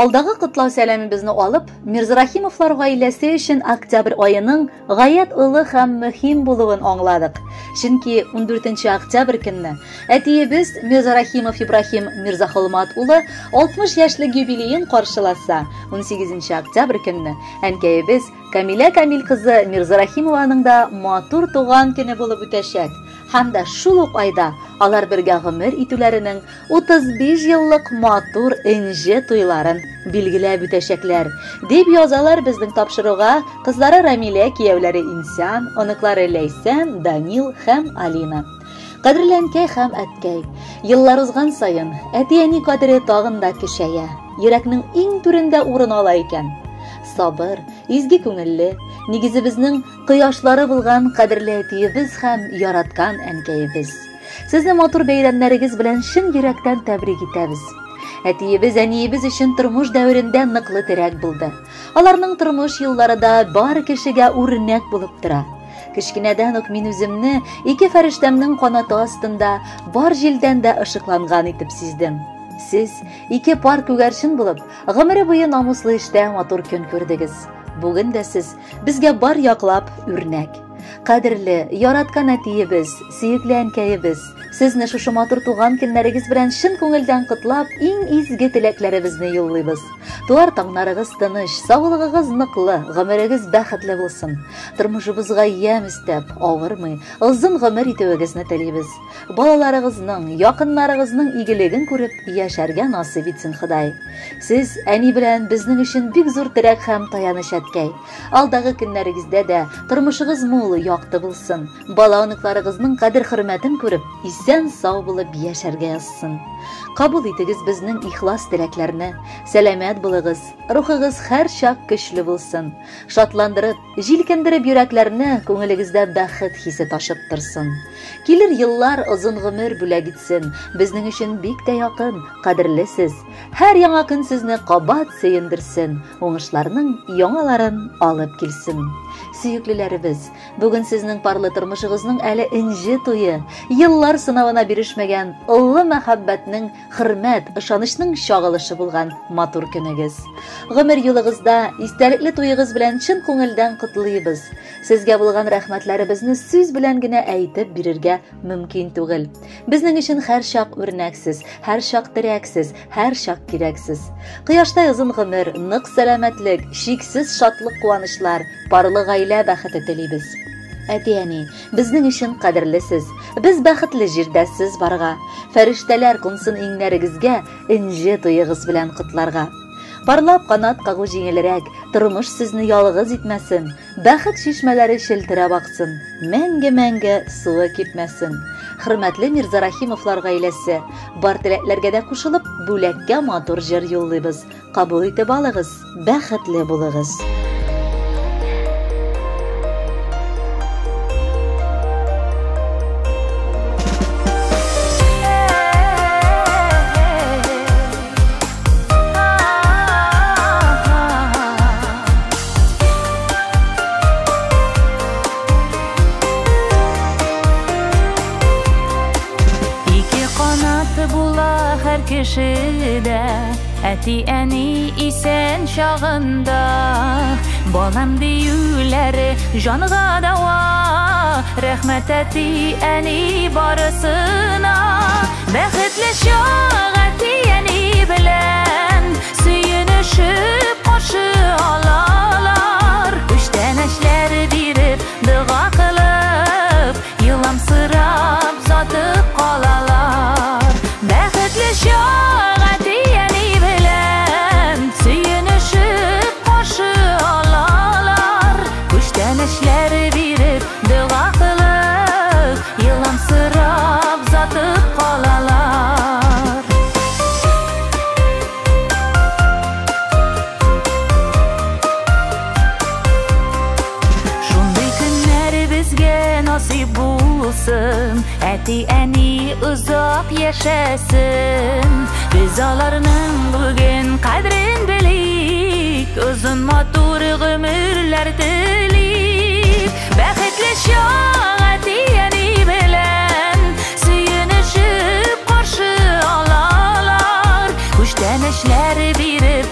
Алдагы котлау сәламебезне алып, Мирзарахимовлар гаиләсе өчен октябрь аеның гаять улы һәм мөһим булуын аңладык. Чөнки 14 октябрь көнне әтиебез Мирзарахимов Ибрахим Мирзахолмат улы 60 яшьлек юбилеен каршыласа, 18 октябрь көнне әнкәебез Камилә Камил кызы Мирзарахимованың да матур туган көне булып үтәчәк. Һәм дә шул ук айда алар бергә гомер итүләренең 35 еллык матур энҗе туйларын билгеләп үтәчәкләр, дип язалар безнең тапшыруга кызлары Рамилә, кияүләре Инсан, оныклары Ләйсән, Данил һәм Алина. Кадерле әнкәй һәм әткәй, еллар узган саен әти-әни кадере тагын да көчәя, йөрәкнең иң түрендә урын ала икән. Сабыр, изге күңелле, нигезебезнең кояшлары булган кадерле әтиебез һәм яраткан әнкәебез. Сезне матур бәйрәмнәрегез белән чын йөрәктән тәбрик итәбез. Әтиебез, әниебез өчен тормыш дәверендә ныклы терәк булды. Аларның тормыш еллары да бар кешегә үрнәк булып тора. Кечкенәдән үк мин үземне ике фәрештәмнең канаты астында бар җилдән дә ышыкланган итеп сиздем. Сез ике пар күгәрчен булып, гомере буе намуслы эштә матур көн күрдегез. Бүген дә сез безгә бар яклап үрнәк. Кадерле, яраткан әтиебез, сөекле әнкәебез, сезне шушы матур туган көннәрегез белән чын күңелдән котлап, иң изге теләкләребезне юллыйбыз. Туар таңнарыгыз тыныч, саулыгыгыз ныклы, гомерегез бәхетле булсын. Тормышыбызга ямь истәп, авырмый, озын гомер итүегезне телибез. Балаларыгызның, якыннарыгызның игелеген күреп яшәргә насыйп итсен Ходай. Сез әни белән безнең өчен бик зур терәк һәм таяныч әткәй. Алдагы көннәрегездә дә тормышыгыз мул, якты булсын. Бала-оныкларыгызның кадер-хөрмәтен күреп, исән сау булып яшәргә язсын. Кабул итегез безнең ихлас теләкләрне. Сәламәт булыгыз, рухыгыз һәр чак көчле булсын. Шатландырып, җилкендереп йөрәкләрне, күңелегездә бәхет хисе ташып торсын. Килер еллар озын гомер бүләк итсен. Безнең өчен бик тә якын, кадерлесез. Һәр яңа көн сезне кабат сөендерсен, уңышларның яңаларын алып килсен. Сөеклеләребез, бүген сезнең парлы тормышыгызның әле энҗе туе, еллар сынавына бирешмәгән, уллы мәхәббәтнең, хөрмәт, ышанычның чагылышы булган матур көнегез. Гомер юлыгызда истәлекле туегыз белән чын күңелдән котлыйбыз. Сезгә булган рәхмәтләребезне сүз белән генә әйтеп бирергә мөмкин түгел. Безнең өчен һәр чак үрнәксез, һәр чак терәксез, һәр чак кирәксез. Кояштай озын гомер, нык сәламәтлек, чиксез шатлык, куанышлар, парлы гаилә бәхете телибез. Әти-әни, безнең өчен кадерлесез. Без бәхетле җирдәсез барга. Фәрештәләр кунсын иңнәрегезгә, энҗе туегыз белән котларга. Парлап канат кагу җиңелрәк, тормыш сезне ялгыз итмәсен. Бәхет чишмәләре челтерәп аксын, мәңге-мәңге суы кипмәсен. Хөрмәтле Мирзарахимовлар гаиләсе, бар теләкләргә дә кушылып, бүләккә матур җыр юллыйбыз. Кабул итеп алыгыз, бәхетле булыгыз. Әти-әни исән чагында, балам диюләре җанга дава. Рәхмәт әти-әни барысына, бәхетле чак әти-әни белән сөенешеп каршы алалар. Күчтән эшләр биреп, дуга кылып, еламсырап затып калалар. Бәхетле чак әти-әни белән сөенешеп каршы алалар. Күчтән эшләр биреп, дуга кылып, еламсырап затып калалар. Шундый көннәр безгә насыйп булсын, әти-әни озак яшәсен. Без аларның бүген кадерен белик, озын матур гомерләр телик. Бәхетле чак әти-әни белән сөенешеп каршы алалар. Күчтән эшләр биреп,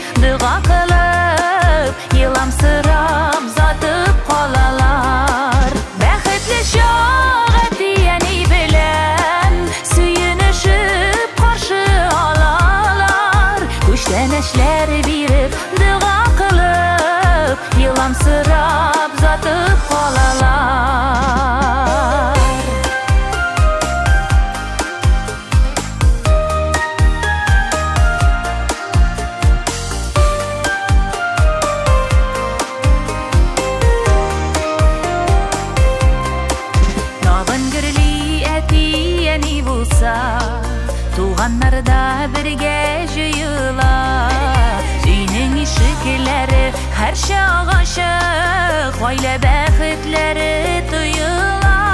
Туганнар да бергә җыела. Өйнең ишекләре һәр чак ачык, гаилә бәхетләре тоела.